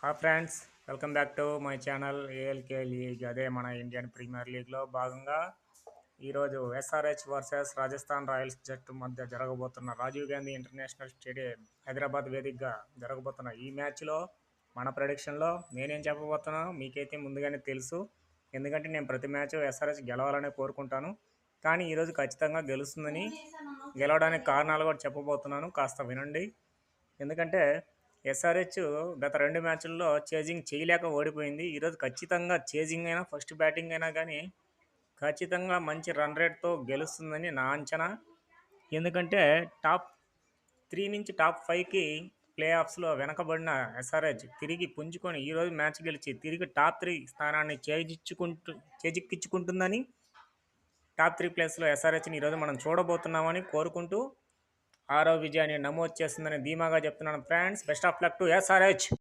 Hi friends, welcome back to my channel ALK league. అదే మన Indian premier లీగ్లో భాగంగా ఈరోజు ఎస్ఆర్హెచ్ వర్సెస్ రాజస్థాన్ రాయల్స్ జట్టు మధ్య జరగబోతున్న రాజీవ్ గాంధీ ఇంటర్నేషనల్ స్టేడియం హైదరాబాద్ వేదికగా జరగబోతున్న ఈ మ్యాచ్లో మన ప్రెడిక్షన్లో నేనేం చెప్పబోతున్నానో మీకైతే ముందుగానే తెలుసు. ఎందుకంటే నేను ప్రతి మ్యాచ్ ఎస్ఆర్హెచ్ గెలవాలని కోరుకుంటాను. కానీ ఈరోజు ఖచ్చితంగా గెలుస్తుందని, గెలవడానికి కారణాలు కూడా చెప్పబోతున్నాను, కాస్త వినండి. ఎందుకంటే ఎస్ఆర్హెచ్ గత 2 మ్యాచ్ల్లో చేజింగ్ చేయలేక ఓడిపోయింది. ఈరోజు ఖచ్చితంగా చేజింగ్ అయినా ఫస్ట్ బ్యాటింగ్ అయినా కానీ ఖచ్చితంగా మంచి రన్ రేట్తో గెలుస్తుందని నా అంచనా. ఎందుకంటే టాప్ 3 నుంచి టాప్ 5కి ప్లే ఆఫ్స్లో వెనకబడిన ఎస్ఆర్హెచ్ తిరిగి పుంజుకొని ఈరోజు మ్యాచ్ గెలిచి తిరిగి టాప్ 3 స్థానాన్ని చేజిక్కించుకుంటుందని, టాప్ 3 ప్లేస్లో ఎస్ఆర్హెచ్ని ఈరోజు మనం చూడబోతున్నామని కోరుకుంటూ 6వ విజయాన్ని నమోదు చేస్తుందని ధీమాగా చెప్తున్నాను friends. Best of luck to SRH.